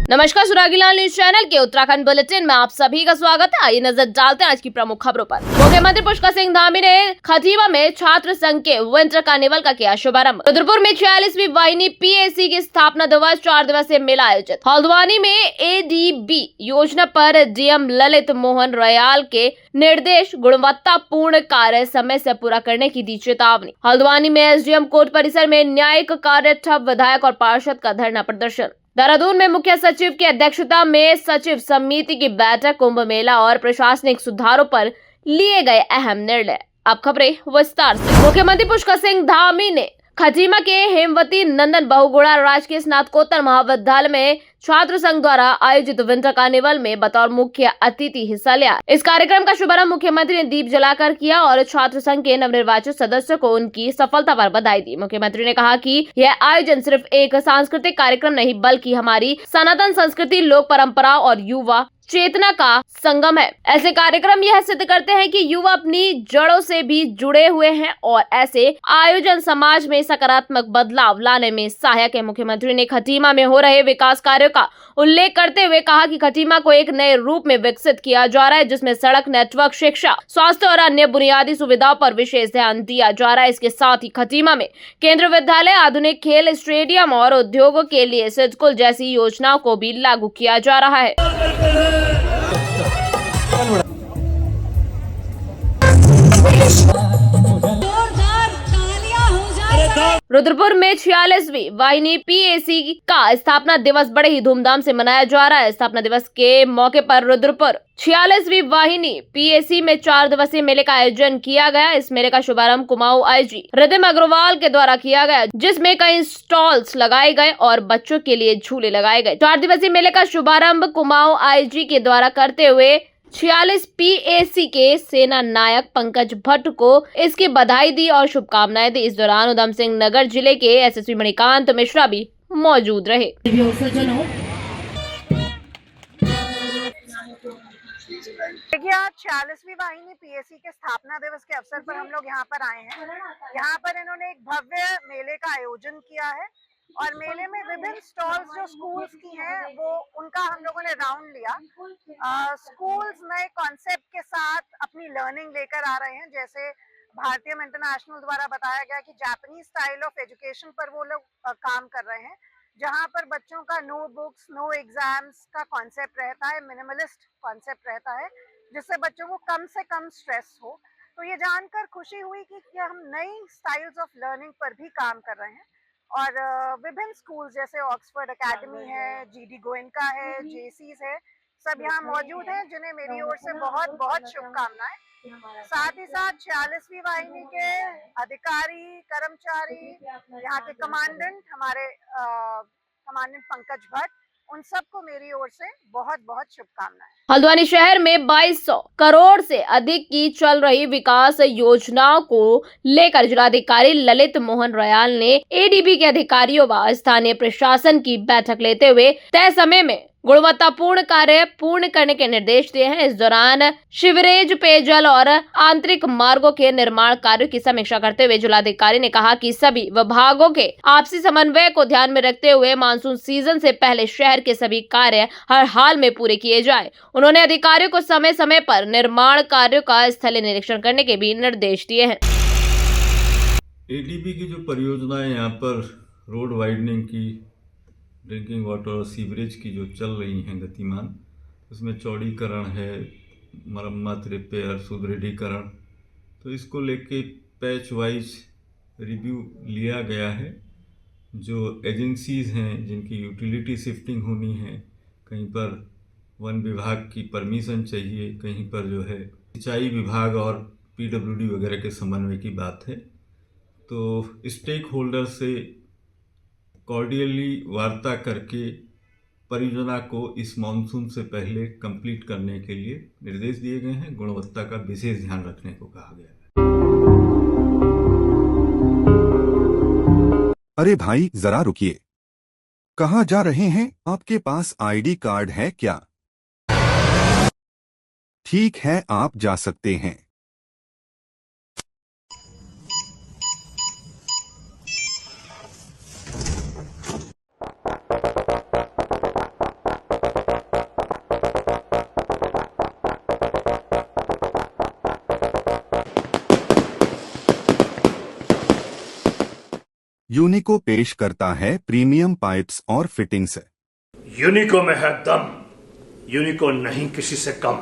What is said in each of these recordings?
नमस्कार, सुरागीलाल news channel के Uttarakhand bulletin में आप सभी का स्वागत है। आइए नजर डालते हैं आज की प्रमुख खबरों पर। मुख्यमंत्री पुष्कर सिंह धामी ने खतीमा में छात्र संघ के विंटर कार्निवल का किया शुभारंभ। रुद्रपुर में 46वीं वाहिनी PAC की स्थापना दिवस 4 दिवसीय मेला आयोजित। हल्द्वानी में ADB योजना पर DM ललित मोहन रयाल के निर्देश, गुणवत्तापूर्ण कार्य समय से पूरा करने की दी चेतावनी। हल्द्वानी में SDM कोर्ट परिसर में न्यायिक कार्य ठप, विधायक और पार्षद का धरना प्रदर्शन। देहरादून में मुख्य सचिव की अध्यक्षता में सचिव समिति की बैठक, कुंभ मेला और प्रशासनिक सुधारों पर लिए गए अहम निर्णय। अब खबरें विस्तार से। मुख्यमंत्री पुष्कर सिंह धामी ने खतीमा के हेमवती नंदन बहुगुणा राजकीय स्नातकोत्तर महाविद्यालय में छात्र संघ द्वारा आयोजित विंटर कार्निवल में बतौर मुख्य अतिथि हिस्सा लिया। इस कार्यक्रम का शुभारंभ मुख्यमंत्री ने दीप जलाकर किया और छात्र संघ के नवनिर्वाचित सदस्यों को उनकी सफलता पर बधाई दी। मुख्यमंत्री ने कहा कि यह आयोजन सिर्फ एक सांस्कृतिक कार्यक्रम नहीं, बल्कि हमारी सनातन संस्कृति, लोक परंपरा और युवा चेतना का संगम है। ऐसे कार्यक्रम यह सिद्ध करते हैं कि युवा अपनी जड़ों से भी जुड़े हुए हैं और ऐसे आयोजन समाज में सकारात्मक बदलाव लाने में सहायक है। मुख्यमंत्री ने खतीमा में हो रहे विकास कार्यों का उल्लेख करते हुए कहा कि खतीमा को एक नए रूप में विकसित किया जा रहा है, जिसमें सड़क नेटवर्क, शिक्षा, स्वास्थ्य और अन्य बुनियादी सुविधाओं पर विशेष ध्यान दिया जा रहा है। इसके साथ ही खतीमा में केंद्रीय विद्यालय, आधुनिक खेल स्टेडियम और उद्योगों के लिए सिडकुल जैसी योजनाओं को भी लागू किया जा रहा है। रुद्रपुर में 46वीं वाहिनी PAC का स्थापना दिवस बड़े ही धूमधाम से मनाया जा रहा है। स्थापना दिवस के मौके पर रुद्रपुर 46वीं वाहिनी PAC में 4 दिवसीय मेले का आयोजन किया गया। इस मेले का शुभारंभ कुमाऊं IG रिद्धिम अग्रवाल के द्वारा किया गया, जिसमें कई स्टॉल्स लगाए गए और बच्चों के लिए झूले लगाए गए। 4 दिवसीय मेले का शुभारंभ कुमाऊं IG के द्वारा करते हुए 46 PAC के सेना नायक पंकज भट्ट को इसकी बधाई दी और शुभकामनाएं दी। इस दौरान उधम सिंह नगर जिले के SSP मणिकांत मिश्रा भी मौजूद रहे। देखिए, आज 46वीं वाहिनी PAC के स्थापना दिवस के अवसर पर हम लोग यहाँ पर आए हैं। यहाँ पर इन्होंने एक भव्य मेले का आयोजन किया है और मेले में विभिन्न स्टॉल्स जो स्कूल्स की हैं वो उनका हम लोगों ने राउंड लिया। स्कूल्स नए कॉन्सेप्ट के साथ अपनी लर्निंग लेकर आ रहे हैं। जैसे भारतीय इंटरनेशनल द्वारा बताया गया कि जापानीज स्टाइल ऑफ एजुकेशन पर वो लोग काम कर रहे हैं, जहाँ पर बच्चों का नो बुक्स नो एग्जाम्स का कॉन्सेप्ट रहता है, मिनिमलिस्ट कॉन्सेप्ट रहता है, जिससे बच्चों को कम से कम स्ट्रेस हो। तो ये जानकर खुशी हुई कि हम नई स्टाइल्स ऑफ लर्निंग पर भी काम कर रहे हैं और विभिन्न स्कूल जैसे ऑक्सफोर्ड एकेडमी है, GD गोयनका है, JCs है, सब यहाँ मौजूद हैं, जिन्हें मेरी ओर से बहुत बहुत शुभकामनाएं। साथ ही साथ 46वीं वाहिनी के अधिकारी, कर्मचारी, यहाँ के कमांडेंट, हमारे कमांडेंट पंकज भट्ट, उन सबको मेरी ओर से बहुत बहुत शुभकामनाएं। हल्द्वानी शहर में 2200 करोड़ से अधिक की चल रही विकास योजनाओं को लेकर जिलाधिकारी ललित मोहन रयाल ने ADB के अधिकारियों व स्थानीय प्रशासन की बैठक लेते हुए तय समय में गुणवत्तापूर्ण कार्य पूर्ण करने के निर्देश दिए हैं। इस दौरान सीवरेज, पेयजल और आंतरिक मार्गों के निर्माण कार्यों की समीक्षा करते हुए जिलाधिकारी ने कहा कि सभी विभागों के आपसी समन्वय को ध्यान में रखते हुए मानसून सीजन से पहले शहर के सभी कार्य हर हाल में पूरे किए जाए। उन्होंने अधिकारियों को समय समय पर निर्माण कार्यों का स्थलीय निरीक्षण करने के भी निर्देश दिए हैं। ADB की जो परियोजनाएं यहाँ पर रोड वाइडनिंग की, ड्रिंकिंग वाटर और सीवरेज की जो चल रही हैं गतिमान, उसमें चौड़ीकरण है, मरम्मत, रिपेयर, सुदृढ़ीकरण, तो इसको लेके पैच वाइज रिव्यू लिया गया है। जो एजेंसीज़ हैं जिनकी यूटिलिटी शिफ्टिंग होनी है, कहीं पर वन विभाग की परमिशन चाहिए, कहीं पर जो है सिंचाई विभाग और PWD वगैरह के समन्वय की बात है, तो स्टेक होल्डर से कॉर्डियली वार्ता करके परियोजना को इस मॉनसून से पहले कंप्लीट करने के लिए निर्देश दिए गए हैं। गुणवत्ता का विशेष ध्यान रखने को कहा गया है। अरे भाई जरा रुकिए, कहाँ जा रहे हैं? आपके पास ID कार्ड है क्या? ठीक है, आप जा सकते हैं। यूनिको पेश करता है प्रीमियम पाइप्स और फिटिंग्स। यूनिको में है दम, यूनिको नहीं किसी से कम।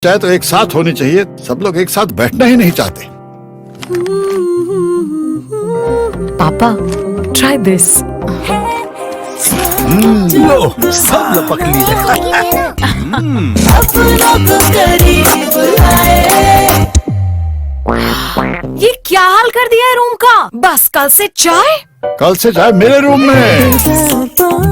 चाहे तो एक साथ होनी चाहिए, सब लोग एक साथ बैठना ही नहीं चाहते। पापा, try this. लो, सब लपक लिए। ये क्या हाल कर दिया है रूम का? बस कल से चाय। कल से चाय मेरे रूम में।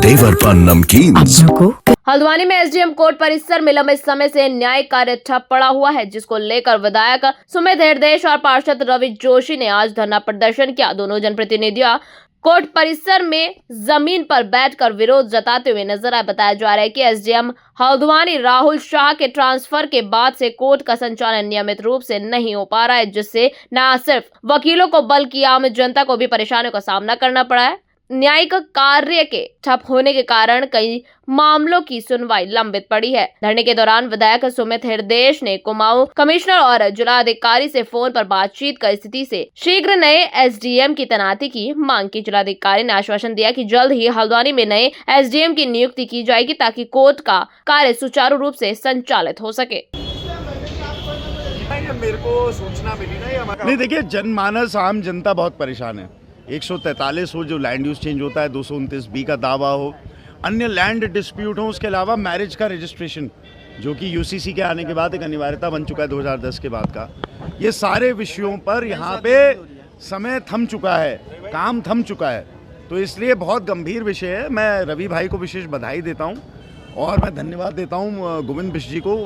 देवर पान नमकीन। अपनों को हल्द्वानी में एसडीएम कोर्ट परिसर में लंबे समय से न्यायिक कार्य ठप पड़ा हुआ है, जिसको लेकर विधायक सुमित हृदयेश और पार्षद रवि जोशी ने आज धरना प्रदर्शन किया। दोनों जनप्रतिनिधियों कोर्ट परिसर में जमीन पर बैठकर विरोध जताते हुए नजर आए। बताया जा रहा है कि एसडीएम हल्द्वानी राहुल शाह के ट्रांसफर के बाद से कोर्ट का संचालन नियमित रूप से नहीं हो पा रहा है, जिससे न सिर्फ वकीलों को बल्कि आम जनता को भी परेशानियों का सामना करना पड़ा है। न्यायिक कार्य के ठप होने के कारण कई मामलों की सुनवाई लंबित पड़ी है। धरने के दौरान विधायक सुमित हृदयेश ने कुमाऊं कमिश्नर और जिलाधिकारी से फोन पर बातचीत कर स्थिति से शीघ्र नए एसडीएम की तैनाती की मांग की। जिलाधिकारी ने आश्वासन दिया कि जल्द ही हल्द्वानी में नए एसडीएम की नियुक्ति की जाएगी ताकि कोर्ट का कार्य सुचारू रूप से संचालित हो सके। मेरे को सूचना मिली ना, नहीं देखिए, जनमानस आम जनता बहुत परेशान है। 143 हो जो लैंड यूज चेंज होता है, 229B का दावा हो, अन्य लैंड डिस्प्यूट हो, उसके अलावा मैरिज का रजिस्ट्रेशन जो कि यूसीसी के आने के बाद एक अनिवार्यता बन चुका है 2010 के बाद का। ये सारे विषयों पर यहाँ पे समय थम चुका है, काम थम चुका है, तो इसलिए बहुत गंभीर विषय है। मैं रवि भाई को विशेष बधाई देता हूँ और मैं धन्यवाद देता हूँ गोविंद बिष्ट जी को।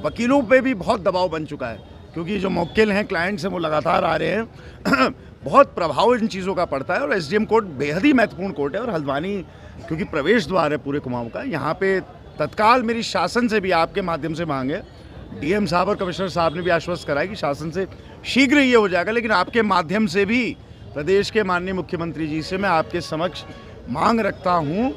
वकीलों पे भी बहुत दबाव बन चुका है क्योंकि जो मुवक्किल हैं, क्लाइंट्स हैं, वो लगातार आ रहे हैं। बहुत प्रभाव इन चीज़ों का पड़ता है और एसडीएम कोर्ट बेहद ही महत्वपूर्ण कोर्ट है और हल्द्वानी क्योंकि प्रवेश द्वार है पूरे कुमाऊं का, यहाँ पे तत्काल मेरी शासन से भी आपके माध्यम से मांग है। डीएम साहब और कमिश्नर साहब ने भी आश्वस्त कराया कि शासन से शीघ्र ये हो जाएगा, लेकिन आपके माध्यम से भी प्रदेश के माननीय मुख्यमंत्री जी से मैं आपके समक्ष मांग रखता हूँ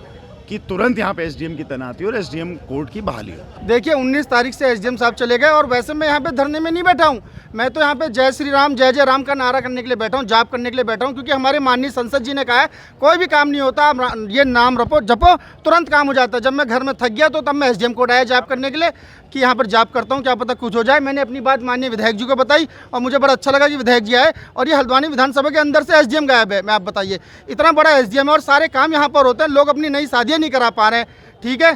कि तुरंत यहाँ पे एसडीएम की तैनाती और एसडीएम कोर्ट की बहाली हो। देखिए 19 तारीख से एसडीएम साहब चले गए और वैसे मैं यहाँ पे धरने में नहीं बैठा हूँ, मैं तो यहाँ पे जय श्री राम जय जय राम का नारा करने के लिए बैठा हूँ, जाप करने के लिए बैठा हूँ, क्योंकि हमारे माननीय संसद जी ने कहा है कोई भी काम नहीं होता, ये नाम जपो तुरंत काम हो जाता है। जब मैं घर में थक गया तो तब मैं एसडीएम कोर्ट आया जाप करने के लिए कि यहाँ पर जाप करता हूँ, क्या पता कुछ हो जाए। मैंने अपनी बात माननीय विधायक जी को बताई और मुझे बड़ा अच्छा लगा कि विधायक जी आए और ये हल्द्वानी विधानसभा के अंदर से एसडीएम गायब है। मैं आप बताइए, इतना बड़ा एसडीएम है और सारे काम यहाँ पर होते हैं, लोग अपनी नई शादियाँ नहीं करा पा रहे हैं, ठीक है।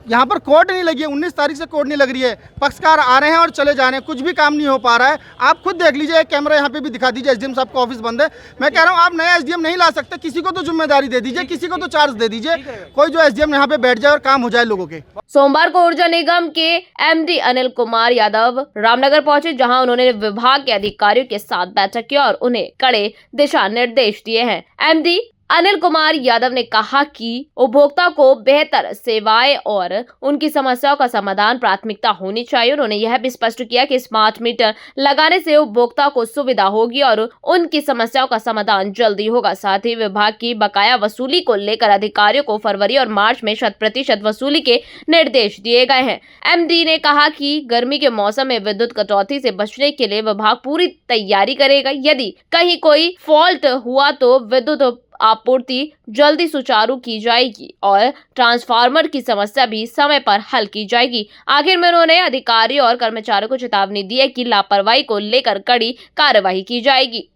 यहाँ पर कोर्ट नहीं लगी है, 19 तारीख से कोर्ट नहीं लग रही है, पक्षकार आ रहे हैं और चले जा रहे हैं, कुछ भी काम नहीं हो पा रहा है। आप खुद देख लीजिए, एक कैमरा यहाँ पे भी दिखा दीजिए, एसडीएम साहब का ऑफिस बंद है। मैं कह रहा हूँ आप नया एसडीएम नहीं ला सकते, किसी को तो जिम्मेदारी दे दीजिए, किसी को तो चार्ज दे दीजिए, कोई जो एसडीएम यहाँ पे बैठ जाए और काम हो जाए लोगों के। सोमवार को ऊर्जा निगम के एमडी अनिल कुमार यादव रामनगर पहुंचे, जहां उन्होंने विभाग के अधिकारियों के साथ बैठक की और उन्हें कड़े दिशा निर्देश दिए हैं। एमडी अनिल कुमार यादव ने कहा कि उपभोक्ता को बेहतर सेवाएं और उनकी समस्याओं का समाधान प्राथमिकता होनी चाहिए। उन्होंने यह भी स्पष्ट किया कि स्मार्ट मीटर लगाने से उपभोक्ता को सुविधा होगी और उनकी समस्याओं का समाधान जल्दी होगा। साथ ही विभाग की बकाया वसूली को लेकर अधिकारियों को फरवरी और मार्च में 100% वसूली के निर्देश दिए गए हैं। एमडी ने कहा कि गर्मी के मौसम में विद्युत कटौती से बचने के लिए विभाग पूरी तैयारी करेगा। यदि कहीं कोई फॉल्ट हुआ तो विद्युत आपूर्ति जल्दी सुचारू की जाएगी और ट्रांसफार्मर की समस्या भी समय पर हल की जाएगी। आखिर में उन्होंने अधिकारियों और कर्मचारियों को चेतावनी दी है कि लापरवाही को लेकर कड़ी कार्रवाई की जाएगी।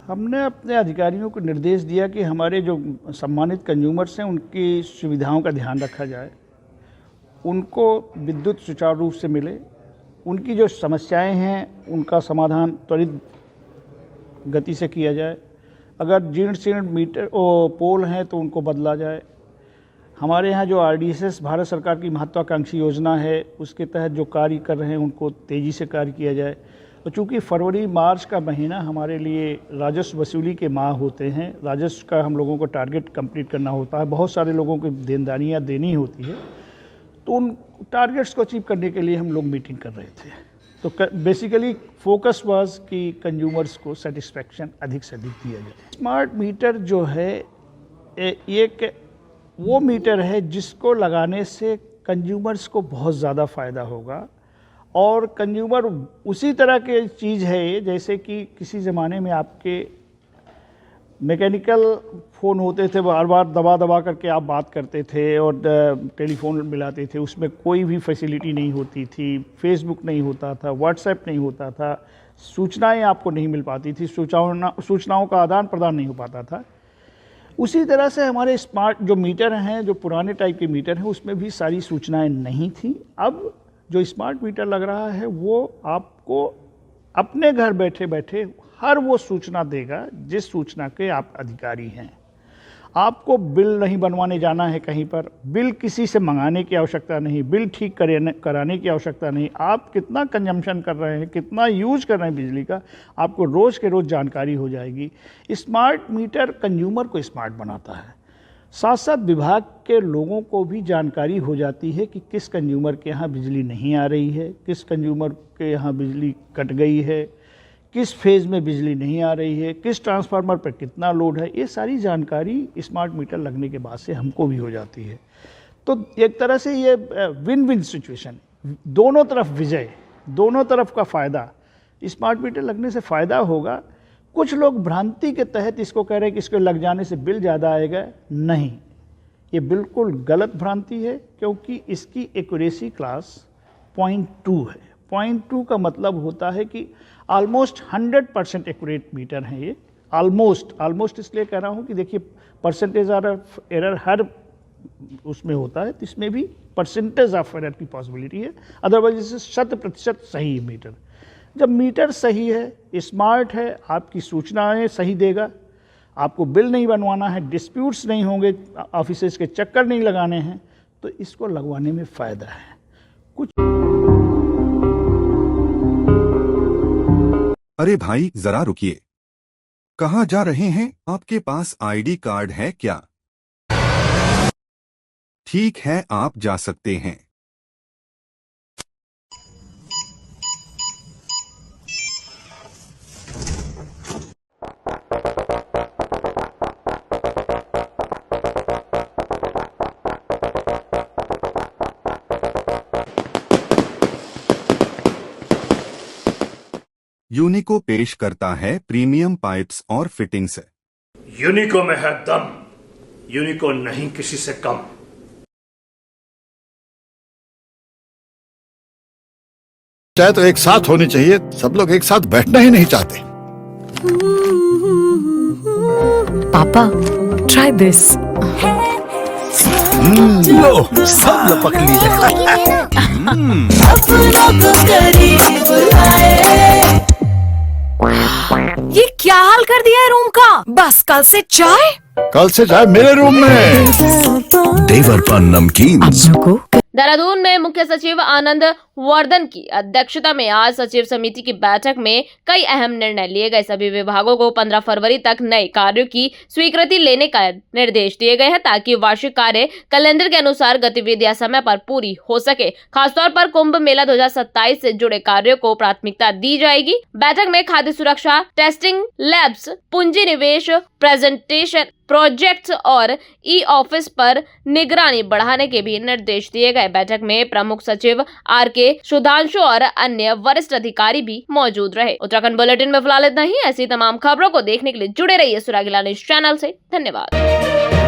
हमने अपने अधिकारियों को निर्देश दिया कि हमारे जो सम्मानित कंज्यूमर्स हैं उनकी सुविधाओं का ध्यान रखा जाए, उनको विद्युत सुचारू रूप से मिले, उनकी जो समस्याएं हैं उनका समाधान त्वरित गति से किया जाए। अगर जीर्ण शीर्ण मीटर पोल हैं तो उनको बदला जाए। हमारे यहाँ जो आरडीएसएस भारत सरकार की महत्वाकांक्षी योजना है उसके तहत जो कार्य कर रहे हैं उनको तेज़ी से कार्य किया जाए। और चूँकि फरवरी मार्च का महीना हमारे लिए राजस्व वसूली के माह होते हैं, राजस्व का हम लोगों को टारगेट कंप्लीट करना होता है, बहुत सारे लोगों को देनदारियाँ देनी होती है, तो उन टारगेट्स को अचीव करने के लिए हम लोग मीटिंग कर रहे थे। तो बेसिकली फोकस वाज कि कंज्यूमर्स को सेटिस्फैक्शन अधिक से अधिक दिया जाए। स्मार्ट मीटर जो है एक वो मीटर है जिसको लगाने से कंज्यूमर्स को बहुत ज़्यादा फ़ायदा होगा। और कंज्यूमर उसी तरह की चीज़ है ये, जैसे कि किसी ज़माने में आपके मैकेनिकल फ़ोन होते थे, बार बार दबा दबा करके आप बात करते थे और टेलीफोन मिलाते थे, उसमें कोई भी फैसिलिटी नहीं होती थी, फेसबुक नहीं होता था, व्हाट्सएप नहीं होता था, सूचनाएं आपको नहीं मिल पाती थी, सूचनाओं का आदान प्रदान नहीं हो पाता था। उसी तरह से हमारे स्मार्ट जो मीटर हैं, जो पुराने टाइप के मीटर हैं, उसमें भी सारी सूचनाएं नहीं थी। अब जो स्मार्ट मीटर लग रहा है वो आपको अपने घर बैठे बैठे हर वो सूचना देगा जिस सूचना के आप अधिकारी हैं। आपको बिल नहीं बनवाने जाना है कहीं पर, बिल किसी से मंगाने की आवश्यकता नहीं, बिल ठीक कराने की आवश्यकता नहीं। आप कितना कंजम्पशन कर रहे हैं, कितना यूज कर रहे हैं बिजली का, आपको रोज़ के रोज़ जानकारी हो जाएगी। स्मार्ट मीटर कंज्यूमर को स्मार्ट बनाता है, साथ साथ विभाग के लोगों को भी जानकारी हो जाती है कि किस कंज्यूमर के यहाँ बिजली नहीं आ रही है, किस कंज्यूमर के यहाँ बिजली कट गई है, किस फेज़ में बिजली नहीं आ रही है, किस ट्रांसफार्मर पर कितना लोड है। ये सारी जानकारी स्मार्ट मीटर लगने के बाद से हमको भी हो जाती है। तो एक तरह से ये विन विन सिचुएशन, दोनों तरफ विजय, दोनों तरफ का फ़ायदा। स्मार्ट मीटर लगने से फ़ायदा होगा। कुछ लोग भ्रांति के तहत इसको कह रहे हैं कि इसको लग जाने से बिल ज़्यादा आएगा। नहीं, ये बिल्कुल गलत भ्रांति है, क्योंकि इसकी एक्यूरेसी क्लास 0.2 है। 0.2 का मतलब होता है कि ऑलमोस्ट 100% एक्यूरेट मीटर है ये। ऑलमोस्ट इसलिए कह रहा हूँ कि देखिए परसेंटेज ऑफ एरर हर उसमें होता है, तो इसमें भी परसेंटेज ऑफ एरर की पॉसिबिलिटी है, अदरवाइज इसे 100% सही मीटर। जब मीटर सही है, स्मार्ट है, आपकी सूचनाएं सही देगा, आपको बिल नहीं बनवाना है, डिस्प्यूट्स नहीं होंगे, ऑफिसेज के चक्कर नहीं लगाने हैं, तो इसको लगवाने में फ़ायदा है। कुछ अरे भाई जरा रुकिए, कहाँ जा रहे हैं? आपके पास आईडी कार्ड है क्या? ठीक है, आप जा सकते हैं। यूनिको पेश करता है प्रीमियम पाइप्स और फिटिंग्स। यूनिको में है दम, यूनिको नहीं किसी से कम। चाहे तो एक साथ होनी चाहिए, सब लोग एक साथ बैठना ही नहीं चाहते। पापा, ट्राई दिस। लो, सब लपक लिए। ये क्या हाल कर दिया है रूम का? बस कल से चाय, कल से चाय मेरे रूम में। देवर पान नमकीन। अपनों को देहरादून में मुख्य सचिव आनंद वर्धन की अध्यक्षता में आज सचिव समिति की बैठक में कई अहम निर्णय लिए गए। सभी विभागों को 15 फरवरी तक नए कार्यों की स्वीकृति लेने का निर्देश दिए गए हैं, ताकि वार्षिक कार्य कैलेंडर के अनुसार गतिविधियां समय पर पूरी हो सके। खासतौर पर कुंभ मेला 2027 से जुड़े कार्यों को प्राथमिकता दी जाएगी। बैठक में खाद्य सुरक्षा, टेस्टिंग लैब्स, पूंजी निवेश, प्रेजेंटेशन प्रोजेक्ट्स और ई ऑफिस पर निगरानी बढ़ाने के भी निर्देश दिए गए। बैठक में प्रमुख सचिव RK सुधांशु और अन्य वरिष्ठ अधिकारी भी मौजूद रहे। उत्तराखंड बुलेटिन में फिलहाल इतना ही। ऐसी तमाम खबरों को देखने के लिए जुड़े रहिए सुरागीला न्यूज चैनल से। धन्यवाद।